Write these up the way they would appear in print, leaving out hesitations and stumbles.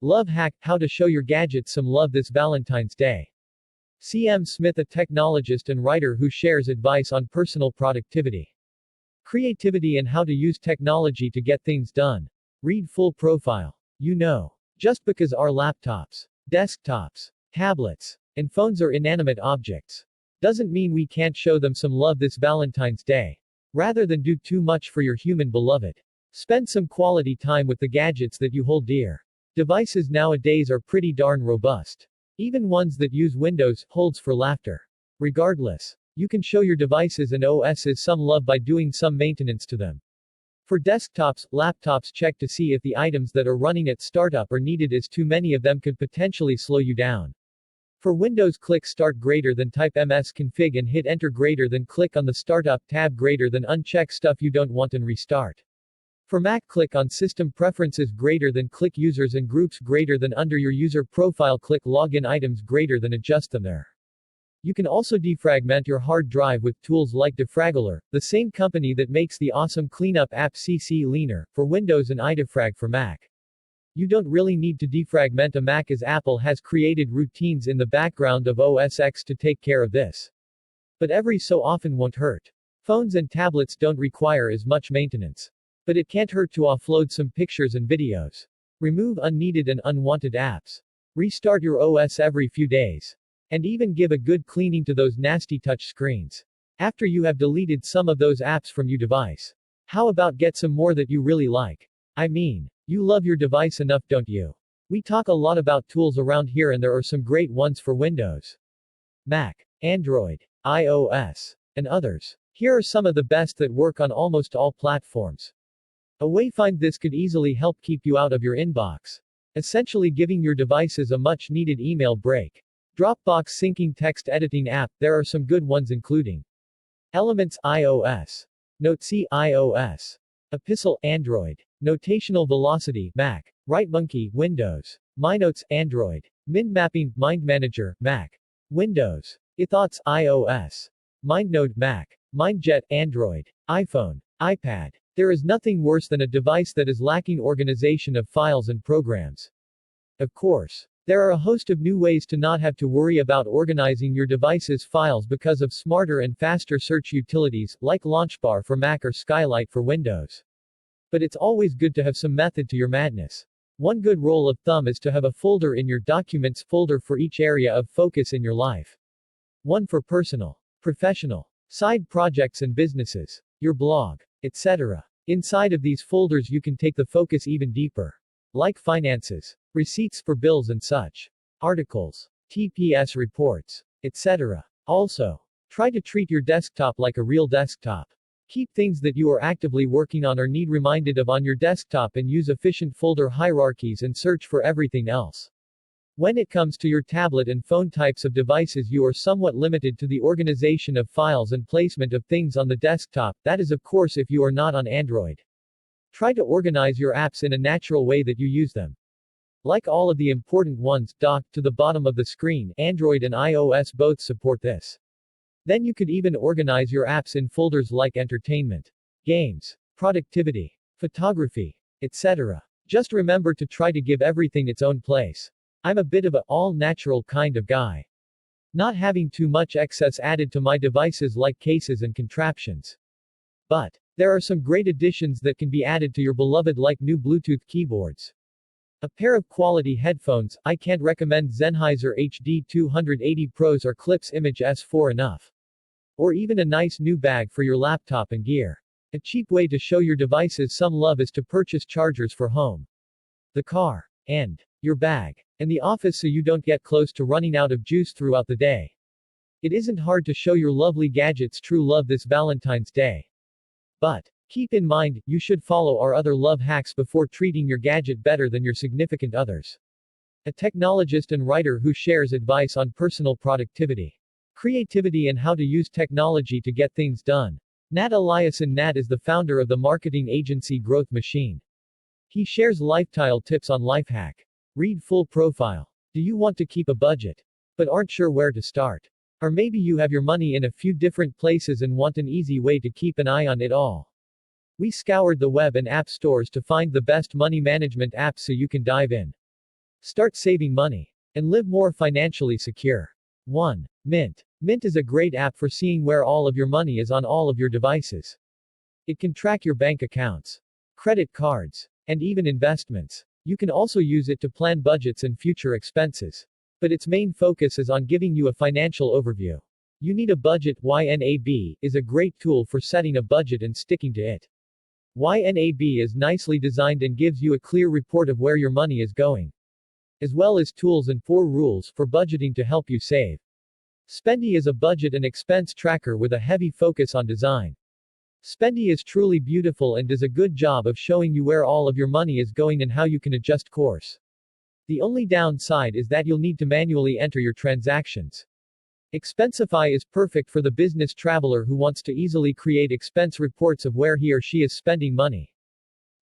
Love hack, how to show your gadgets some love this Valentine's Day. C.M. Smith, a technologist and writer who shares advice on personal productivity, creativity and how to use technology to get things done. Read full profile. Just because our laptops, desktops, tablets, and phones are inanimate objects, doesn't mean we can't show them some love this Valentine's Day. Rather than do too much for your human beloved, spend some quality time with the gadgets that you hold dear. Devices nowadays are pretty darn robust. Even ones that use Windows holds for laughter. Regardless, you can show your devices and OSs some love by doing some maintenance to them. For desktops, laptops, check to see if the items that are running at startup are needed, as too many of them could potentially slow you down. For Windows, click Start greater than type msconfig and hit Enter greater than click on the Startup tab greater than uncheck stuff you don't want and restart. For Mac, click on System Preferences greater than click Users and Groups greater than under your user profile click Login items greater than adjust them there. You can also defragment your hard drive with tools like Defraggler, the same company that makes the awesome cleanup app CC Leaner, for Windows and iDefrag for Mac. You don't really need to defragment a Mac, as Apple has created routines in the background of OS X to take care of this. But every so often won't hurt. Phones and tablets don't require as much maintenance. But it can't hurt to offload some pictures and videos. Remove unneeded and unwanted apps. Restart your OS every few days. And even give a good cleaning to those nasty touch screens. After you have deleted some of those apps from your device. How about get some more that you really like? I mean, you love your device enough, don't you? We talk a lot about tools around here, and there are some great ones for Windows, Mac, Android, iOS, and others. Here are some of the best that work on almost all platforms. A wayfind this could easily help keep you out of your inbox, essentially giving your devices a much-needed email break. Dropbox syncing text editing app, there are some good ones including Elements iOS, Notesy iOS, Epistle Android, Notational Velocity Mac, WriteMonkey Windows, MyNotes Android, MindMapping MindManager Mac, Windows, iThoughts iOS, MindNode Mac, MindJet Android, iPhone, iPad. There is nothing worse than a device that is lacking organization of files and programs. Of course, there are a host of new ways to not have to worry about organizing your device's files because of smarter and faster search utilities, like Launchbar for Mac or Skylight for Windows. But it's always good to have some method to your madness. One good rule of thumb is to have a folder in your Documents folder for each area of focus in your life. One for personal, professional, side projects and businesses, your blog, etc. Inside of these folders you can take the focus even deeper. Like finances, receipts for bills and such, articles, TPS reports, etc. Also, try to treat your desktop like a real desktop. Keep things that you are actively working on or need reminded of on your desktop and use efficient folder hierarchies and search for everything else. When it comes to your tablet and phone types of devices, you are somewhat limited to the organization of files and placement of things on the desktop, that is of course if you are not on Android. Try to organize your apps in a natural way that you use them. Like all of the important ones, docked to the bottom of the screen, Android and iOS both support this. Then you could even organize your apps in folders like entertainment, games, productivity, photography, etc. Just remember to try to give everything its own place. I'm a bit of a all-natural kind of guy. Not having too much excess added to my devices like cases and contraptions. But there are some great additions that can be added to your beloved, like new Bluetooth keyboards. A pair of quality headphones. I can't recommend Sennheiser HD 280 Pros or Klipsch Image S4 enough. Or even a nice new bag for your laptop and gear. A cheap way to show your devices some love is to purchase chargers for home, the car, and your bag, and the office, so you don't get close to running out of juice throughout the day. It isn't hard to show your lovely gadgets true love this Valentine's Day. But keep in mind, you should follow our other love hacks before treating your gadget better than your significant others. A technologist and writer who shares advice on personal productivity, creativity and how to use technology to get things done. Nat Eliason. Nat is the founder of the marketing agency Growth Machine. He shares lifestyle tips on Lifehack. Read full profile. Do you want to keep a budget, but aren't sure where to start? Or maybe you have your money in a few different places and want an easy way to keep an eye on it all. We scoured the web and app stores to find the best money management apps so you can dive in. Start saving money and live more financially secure. 1. Mint. Mint is a great app for seeing where all of your money is on all of your devices. It can track your bank accounts, credit cards, and even investments. You can also use it to plan budgets and future expenses. But its main focus is on giving you a financial overview. You need a budget. YNAB is a great tool for setting a budget and sticking to it. YNAB is nicely designed and gives you a clear report of where your money is going, as well as tools and 4 rules for budgeting to help you save. Spendy is a budget and expense tracker with a heavy focus on design. Spendy is truly beautiful and does a good job of showing you where all of your money is going and how you can adjust course. The only downside is that you'll need to manually enter your transactions. Expensify is perfect for the business traveler who wants to easily create expense reports of where he or she is spending money.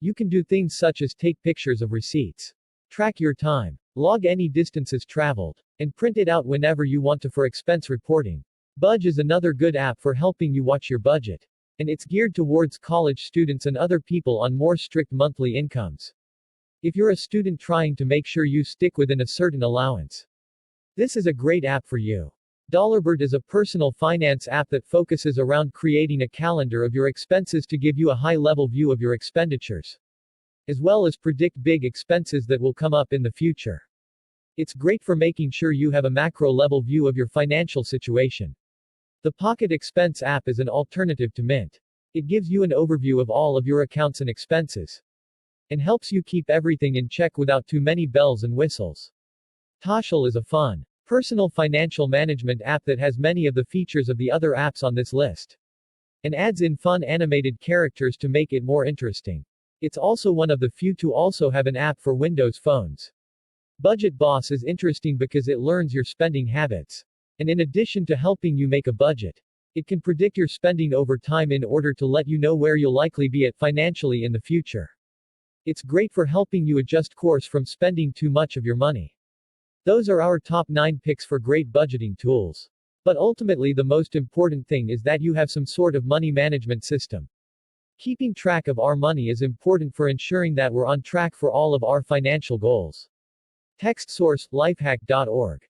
You can do things such as take pictures of receipts, track your time, log any distances traveled, and print it out whenever you want to for expense reporting. Budge is another good app for helping you watch your budget, and it's geared towards college students and other people on more strict monthly incomes. If you're a student trying to make sure you stick within a certain allowance, this is a great app for you. Dollarbird is a personal finance app that focuses around creating a calendar of your expenses to give you a high-level view of your expenditures, as well as predict big expenses that will come up in the future. It's great for making sure you have a macro-level view of your financial situation. The Pocket Expense app is an alternative to Mint. It gives you an overview of all of your accounts and expenses, and helps you keep everything in check without too many bells and whistles. Toshal is a fun, personal financial management app that has many of the features of the other apps on this list, and adds in fun animated characters to make it more interesting. It's also one of the few to also have an app for Windows phones. Budget Boss is interesting because it learns your spending habits. And in addition to helping you make a budget, it can predict your spending over time in order to let you know where you'll likely be at financially in the future. It's great for helping you adjust course from spending too much of your money. Those are our top 9 picks for great budgeting tools. But ultimately, the most important thing is that you have some sort of money management system. Keeping track of our money is important for ensuring that we're on track for all of our financial goals. Text source: lifehack.org.